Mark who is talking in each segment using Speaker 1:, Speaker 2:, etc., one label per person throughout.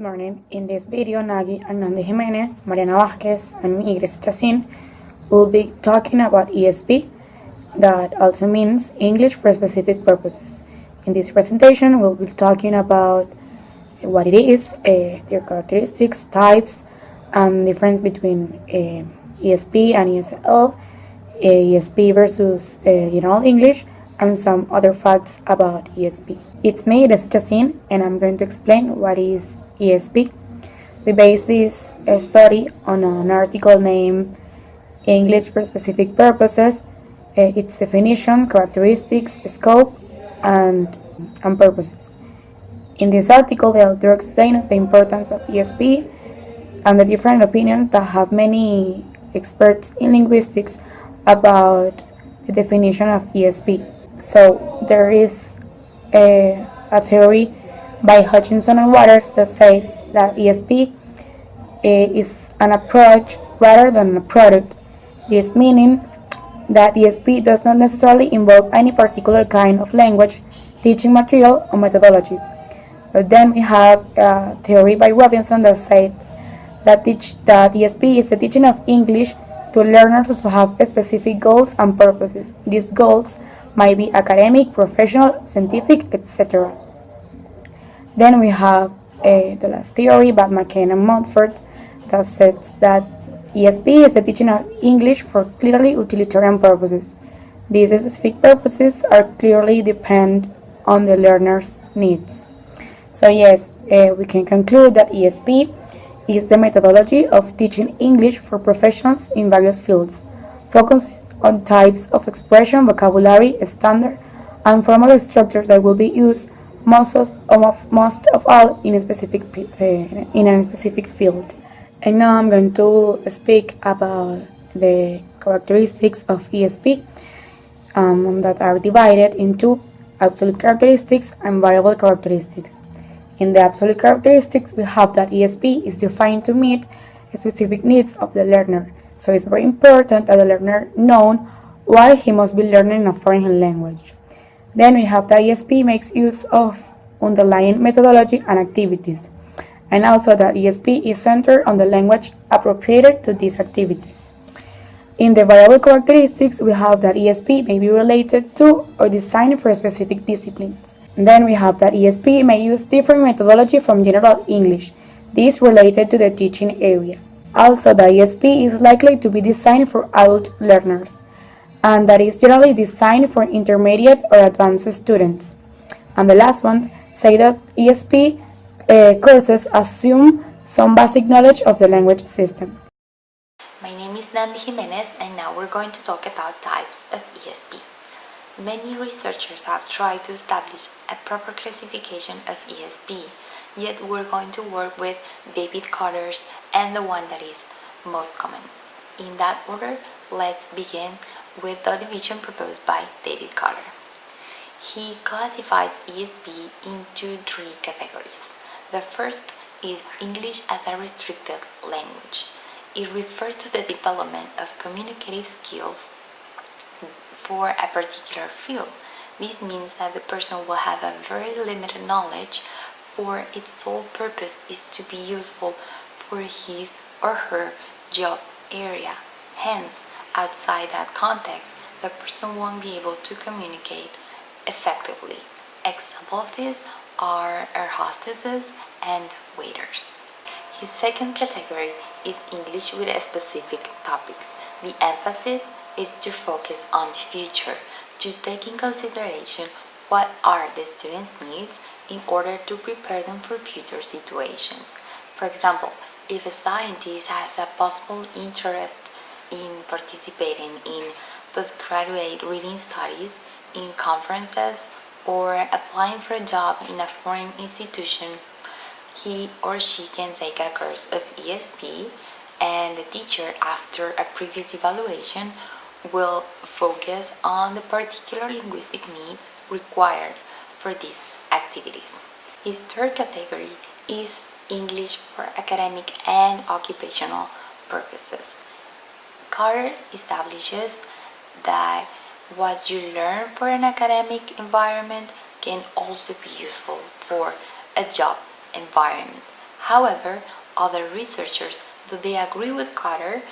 Speaker 1: Good morning. In this video, Nagi and Nandi Jimenez, Mariana Vasquez, and me, Grace Chacin, will be talking about ESP, that also means English for specific purposes. In this presentation, we'll be talking about what it is, their characteristics, types, and difference between ESP and ESL, ESP versus General English, and some other facts about ESP. It's me, Grace Chacin, and I'm going to explain what is ESP. We base this study on an article named English for Specific Purposes, its definition, characteristics, scope, and purposes. In this article, the author explains the importance of ESP and the different opinions that have many experts in linguistics about the definition of ESP. So there is a theory by Hutchinson and Waters that says that ESP is an approach rather than a product. This meaning that ESP does not necessarily involve any particular kind of language, teaching material, or methodology. But then we have a theory by Robinson that says that ESP is the teaching of English to learners who have specific goals and purposes. These goals might be academic, professional, scientific, etc. Then we have the last theory by McCain and Montfort that says that ESP is the teaching of English for clearly utilitarian purposes. These specific purposes are clearly depend on the learner's needs. So yes, we can conclude that ESP is the methodology of teaching English for professionals in various fields, focusing on types of expression, vocabulary, standard, and formal structures that will be used most of all in a specific field. And now I'm going to speak about the characteristics of ESP that are divided into absolute characteristics and variable characteristics. In the absolute characteristics, we have that ESP is defined to meet specific needs of the learner. So it's very important that the learner know why he must be learning a foreign language. Then we have that ESP makes use of underlying methodology and activities, and also that ESP is centered on the language appropriated to these activities. In the variable characteristics, we have that ESP may be related to or designed for specific disciplines. And then we have that ESP may use different methodology from General English, this related to the teaching area. Also, the ESP is likely to be designed for adult learners, and that is generally designed for intermediate or advanced students. And the last one say that ESP courses assume some basic knowledge of the language system.
Speaker 2: My name is Nandi Jimenez, and now we're going to talk about types of ESP. Many researchers have tried to establish a proper classification of ESP, yet we're going to work with David Carter's and the one that is most common. In that order, let's begin with the division proposed by David Carter. He classifies ESP into three categories. The first is English as a restricted language. It refers to the development of communicative skills for a particular field. This means that the person will have a very limited knowledge, for its sole purpose is to be useful for his or her job area. Hence, outside that context, the person won't be able to communicate effectively. Examples of this are air hostesses and waiters. His second category is English with specific topics. The emphasis is to focus on the future, to take in consideration what are the students' needs in order to prepare them for future situations. For example, if a scientist has a possible interest in participating in postgraduate reading studies, in conferences, or applying for a job in a foreign institution, he or she can take a course of ESP, and the teacher, after a previous evaluation, will focus on the particular linguistic needs required for these activities. His third category is English for academic and occupational purposes. Carter establishes that what you learn for an academic environment can also be useful for a job environment. However, other researchers, though they agree with Carter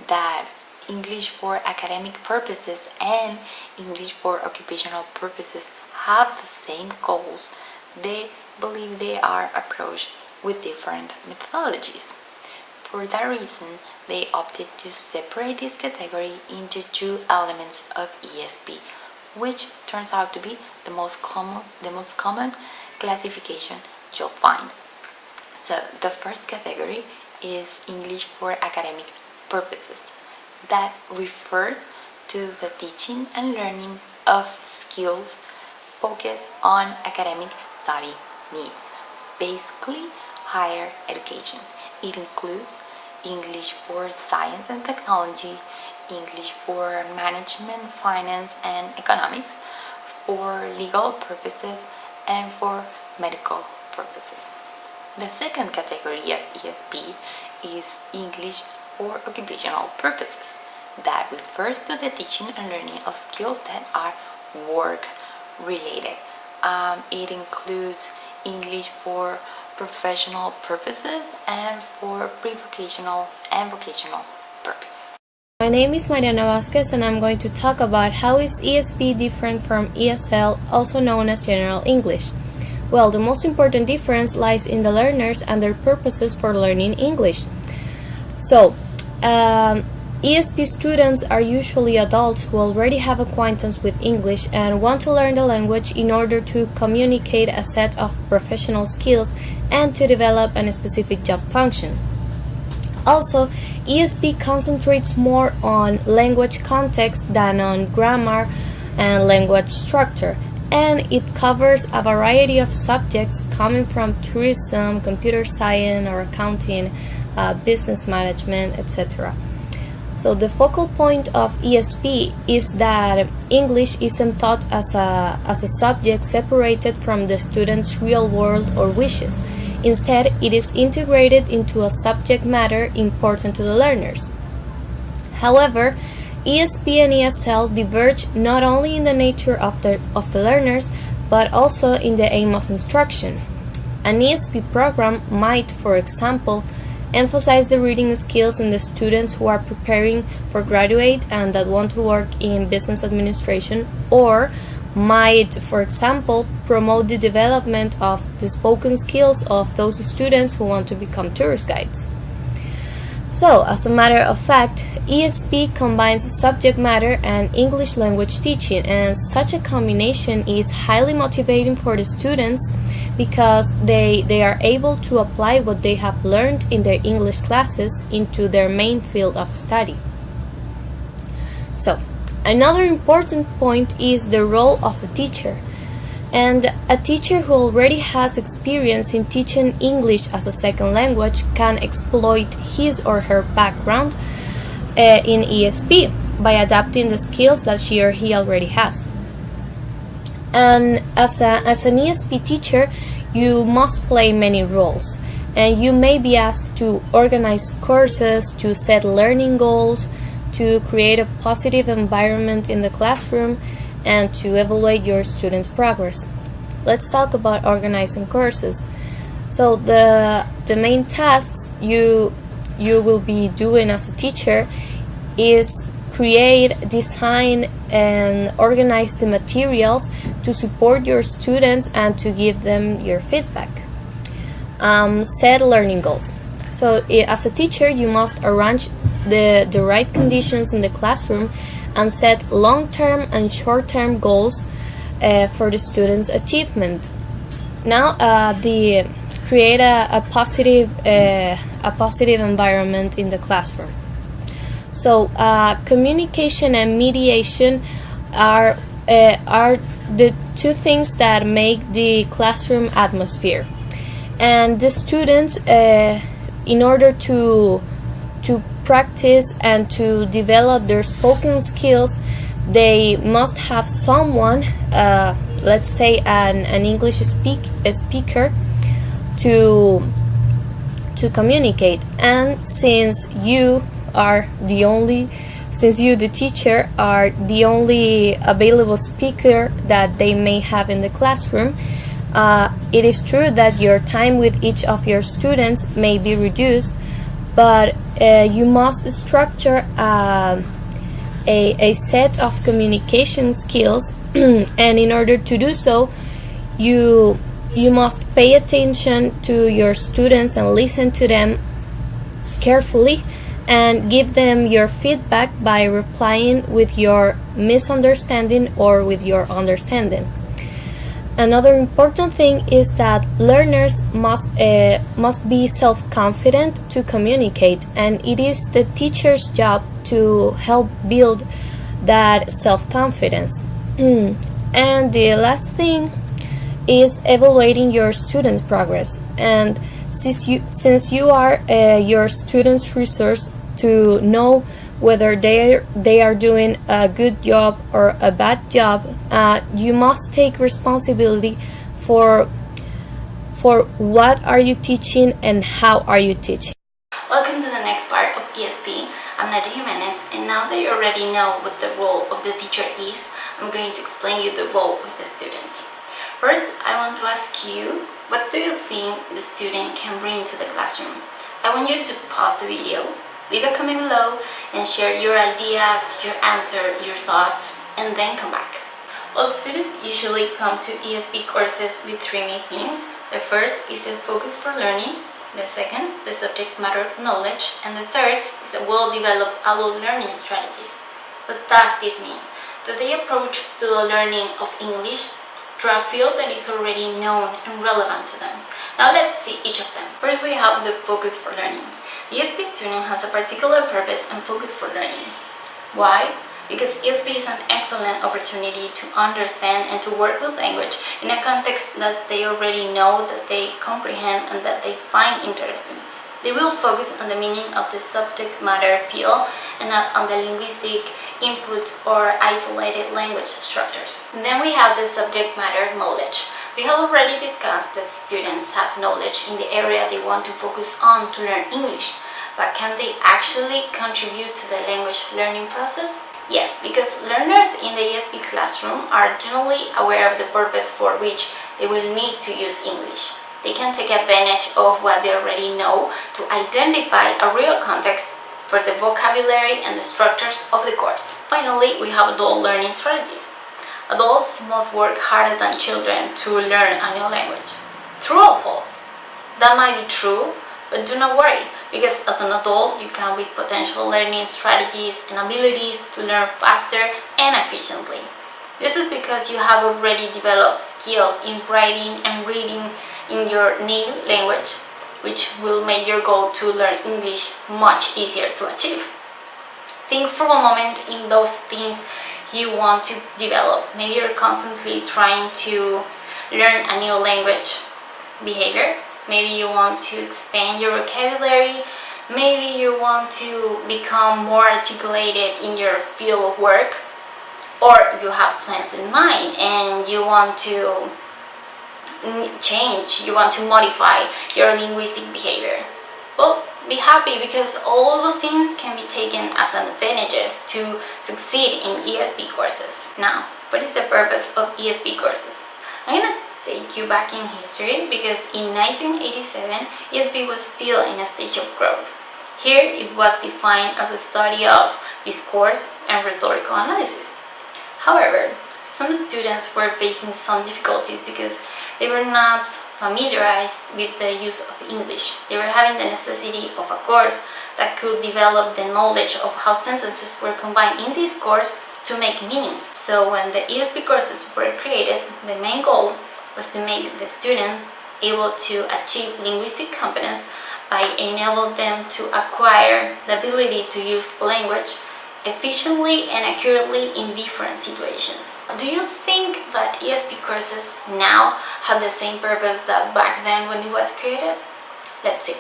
Speaker 2: that English for academic purposes and English for occupational purposes have the same goals, they believe they are approached with different methodologies. For that reason, they opted to separate this category into two elements of ESP, which turns out to be the most common classification you'll find. So the first category is English for academic purposes. That refers to the teaching and learning of skills focused on academic study needs, basically higher education. It includes English for science and technology, English for management, finance, and economics, for legal purposes, and for medical purposes. The second category of ESP is English for occupational purposes. That refers to the teaching and learning of skills that are work related. It includes English for professional purposes and for pre-vocational and vocational purposes.
Speaker 3: My name is Mariana Vasquez and I'm going to talk about how is ESP different from ESL, also known as General English. Well, the most important difference lies in the learners and their purposes for learning English. So, ESP students are usually adults who already have acquaintance with English and want to learn the language in order to communicate a set of professional skills and to develop a specific job function. Also, ESP concentrates more on language context than on grammar and language structure, and it covers a variety of subjects coming from tourism, computer science or accounting, business management, etc. So the focal point of ESP is that English isn't taught as a subject separated from the student's real world or wishes. Instead, it is integrated into a subject matter important to the learners. However, ESP and ESL diverge not only in the nature of the learners, but also in the aim of instruction. An ESP program might, for example, emphasize the reading skills in the students who are preparing for graduate and that want to work in business administration, or might, for example, promote the development of the spoken skills of those students who want to become tourist guides. So, as a matter of fact, ESP combines subject matter and English language teaching, and such a combination is highly motivating for the students because they are able to apply what they have learned in their English classes into their main field of study. So, another important point is the role of the teacher. And a teacher who already has experience in teaching English as a second language can exploit his or her background in ESP by adapting the skills that she or he already has. And as an ESP teacher, you must play many roles, and you may be asked to organize courses, to set learning goals, to create a positive environment in the classroom, and to evaluate your students' progress. Let's talk about organizing courses. So the main tasks you will be doing as a teacher is create, design, and organize the materials to support your students and to give them your feedback. Set learning goals. So as a teacher, you must arrange the right conditions in the classroom and set long-term and short-term goals for the students' achievement. Now, create a positive environment in the classroom. So, communication and mediation are the two things that make the classroom atmosphere. And the students, in order to practice and to develop their spoken skills, they must have someone, let's say an English speaker, to communicate. And since you, the teacher, are the only available speaker that they may have in the classroom, It is true that your time with each of your students may be reduced, but you must structure a set of communication skills, and in order to do so, you must pay attention to your students and listen to them carefully and give them your feedback by replying with your misunderstanding or with your understanding. Another important thing is that learners must be self-confident to communicate, and it is the teacher's job to help build that self-confidence. And the last thing is evaluating your students' progress. And since you are your students' resource to know whether they are doing a good job or a bad job, you must take responsibility for what are you teaching and how are you teaching.
Speaker 2: Welcome to the next part of ESP. I'm Nadia Jimenez, and now that you already know what the role of the teacher is, I'm going to explain you the role of the students. First, I want to ask you, what do you think the student can bring to the classroom? I want you to pause the video, leave a comment below, and share your ideas, your answer, your thoughts, and then come back. Well, students usually come to ESP courses with three main themes. The first is the focus for learning, the second, the subject matter knowledge, and the third is the well-developed adult learning strategies. What does this mean? That they approach to the learning of English through a field that is already known and relevant to them. Now let's see each of them. First, we have the focus for learning. The ESP student has a particular purpose and focus for learning. Why? Because ESP is an excellent opportunity to understand and to work with language in a context that they already know, that they comprehend, and that they find interesting. They will focus on the meaning of the subject matter field and not on the linguistic input or isolated language structures. And then we have the subject matter knowledge. We have already discussed that students have knowledge in the area they want to focus on to learn English, but can they actually contribute to the language learning process? Yes, because learners in the ESP classroom are generally aware of the purpose for which they will need to use English. They can take advantage of what they already know to identify a real context for the vocabulary and the structures of the course. Finally, we have adult learning strategies. Adults must work harder than children to learn a new language. True or false? That might be true, but do not worry, because as an adult, you come with potential learning strategies and abilities to learn faster and efficiently. This is because you have already developed skills in writing and reading in your native language, which will make your goal to learn English much easier to achieve. Think for a moment in those things you want to develop. Maybe you're constantly trying to learn a new language behavior. Maybe you want to expand your vocabulary. Maybe you want to become more articulated in your field of work. Or you have plans in mind and you want to change, you want to modify your linguistic behavior. Well, be happy, because all those things can be taken as an advantages to succeed in ESP courses. Now, what is the purpose of ESP courses? I'm going to take you back in history, because in 1987, ESP was still in a stage of growth. Here, it was defined as a study of discourse and rhetorical analysis. However, some students were facing some difficulties because they were not familiarized with the use of English. They were having the necessity of a course that could develop the knowledge of how sentences were combined in this course to make meanings. So when the ESP courses were created, the main goal was to make the student able to achieve linguistic competence by enabling them to acquire the ability to use language efficiently and accurately in different situations. Do you think that ESP courses now have the same purpose that back then when it was created? Let's see.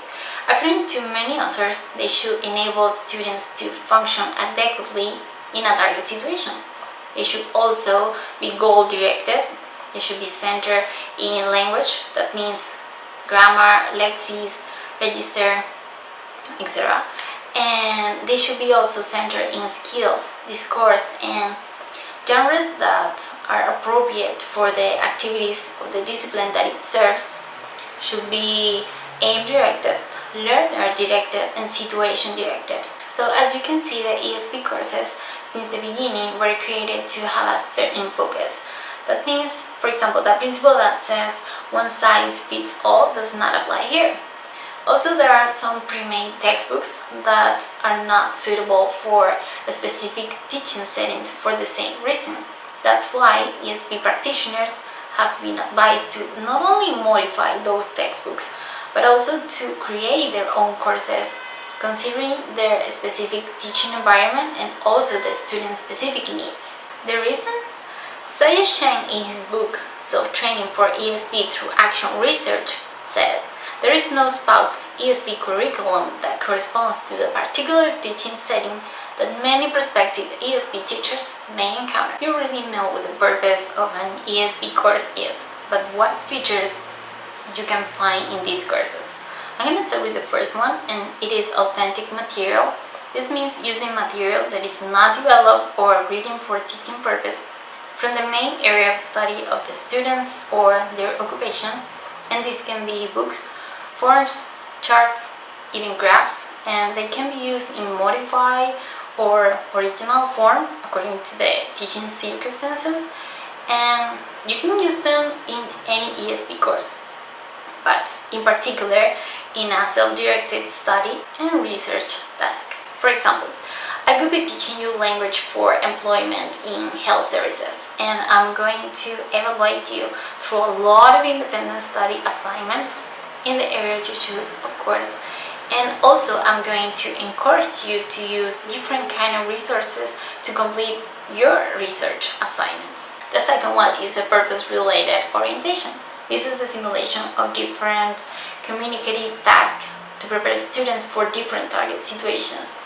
Speaker 2: According to many authors, they should enable students to function adequately in a target situation. They should also be goal-directed. They should be centered in language, that means grammar, lexis, register, etc. And they should be also centered in skills, discourse, and Genres that are appropriate for the activities of the discipline that it serves should be aim-directed, learner-directed, and situation-directed. So as you can see, the ESP courses since the beginning were created to have a certain focus. That means, for example, the principle that says one size fits all does not apply here. Also, there are some pre-made textbooks that are not suitable for specific teaching settings for the same reason. That's why ESP practitioners have been advised to not only modify those textbooks, but also to create their own courses, considering their specific teaching environment and also the student's specific needs. The reason? Saya Sheng, in his book Self-Training for ESP Through Action Research, said, "There is no spouse ESP curriculum that corresponds to the particular teaching setting that many prospective ESP teachers may encounter." You already know what the purpose of an ESP course is, but what features you can find in these courses. I'm going to start with the first one, and it is authentic material. This means using material that is not developed or written for teaching purpose from the main area of study of the students or their occupation, and this can be books, forms, charts, even graphs, and they can be used in modified or original form according to the teaching circumstances, and you can use them in any ESP course, but in particular in a self-directed study and research task. For example, I could be teaching you language for employment in health services, and I'm going to evaluate you through a lot of independent study assignments in the area you choose, of course, and also I'm going to encourage you to use different kind of resources to complete your research assignments. The second one is the purpose-related orientation. This is the simulation of different communicative tasks to prepare students for different target situations.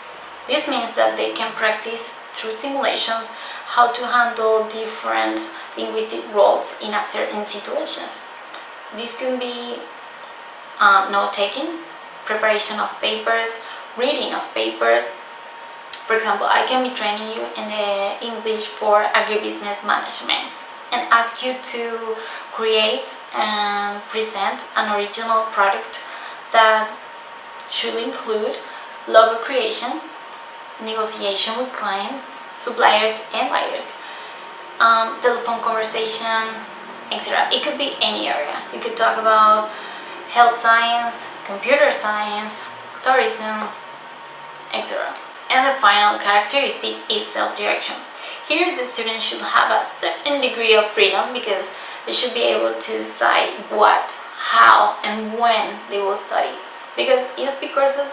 Speaker 2: This means that they can practice through simulations how to handle different linguistic roles in a certain situations. This can be note-taking, preparation of papers, reading of papers. For example, I can be training you in the English for agribusiness management and ask you to create and present an original product that should include logo creation, negotiation with clients, suppliers and buyers, telephone conversation, etc. It could be any area. You could talk about health science, computer science, tourism, etc. And the final characteristic is self-direction. Here the student should have a certain degree of freedom because they should be able to decide what, how, and when they will study. Because ESP courses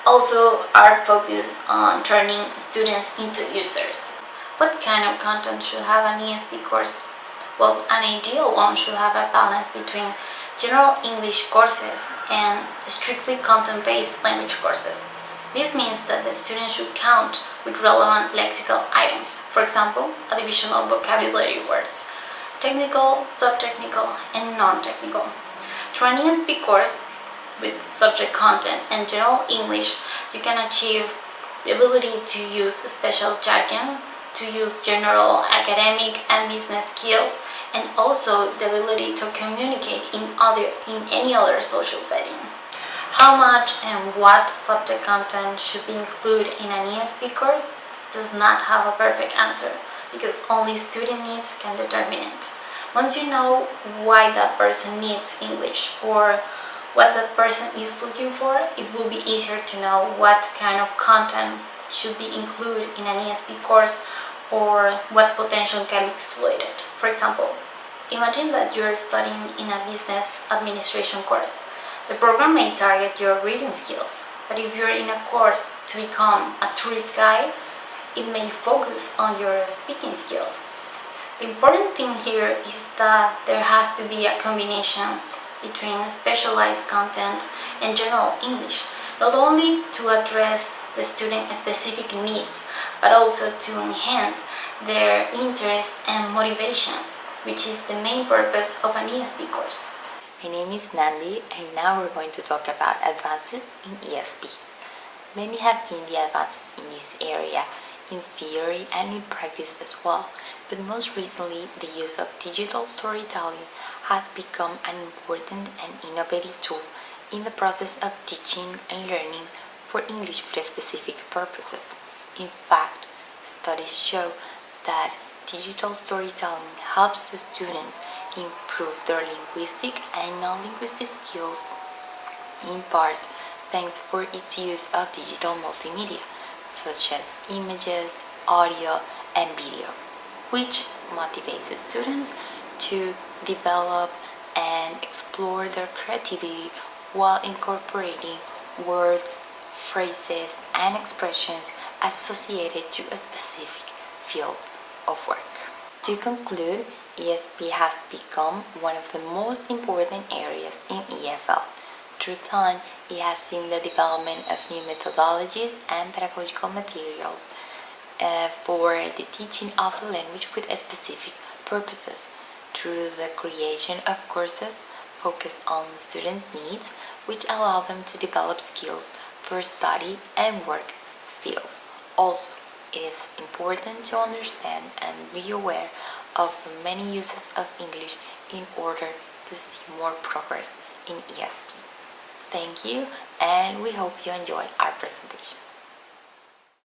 Speaker 2: also are focused on turning students into users. What kind of content should have an ESP course? Well, an ideal one should have a balance between general English courses and strictly content-based language courses. This means that the student should count with relevant lexical items, for example, a division of vocabulary words, technical, subtechnical, and non-technical. Through an ESP course with subject content and general English, you can achieve the ability to use special jargon, to use general academic and business skills, and also the ability to communicate in any other social setting. How much and what subject content should be included in an ESP course does not have a perfect answer because only student needs can determine it. Once you know why that person needs English or what that person is looking for, it will be easier to know what kind of content should be included in an ESP course or what potential can be exploited. For example, imagine that you're studying in a business administration course. The program may target your reading skills, but if you're in a course to become a tourist guide, it may focus on your speaking skills. The important thing here is that there has to be a combination between specialized content and general English, not only to address the student's specific needs, but also to enhance their interest and motivation, which is the main purpose of an ESP course.
Speaker 4: My name is Nandi, and now we're going to talk about advances in ESP. Many have been the advances in this area,
Speaker 2: in theory and in practice as well, but most recently the use of digital storytelling has become an important and innovative tool in the process of teaching and learning for English for specific purposes. In fact, studies show that digital storytelling helps the students improve their linguistic and non-linguistic skills, in part thanks for its use of digital multimedia, such as images, audio, and video, which motivates students to develop and explore their creativity while incorporating words, phrases, and expressions associated to a specific field of work. To conclude, ESP has become one of the most important areas in EFL. Through time, it has seen the development of new methodologies and pedagogical materials for the teaching of a language with specific purposes, through the creation of courses focused on students' needs, which allow them to develop skills for study and work fields. Also, it is important to understand and be aware of the many uses of English in order to see more progress in ESP. Thank you, and we hope you enjoy our presentation.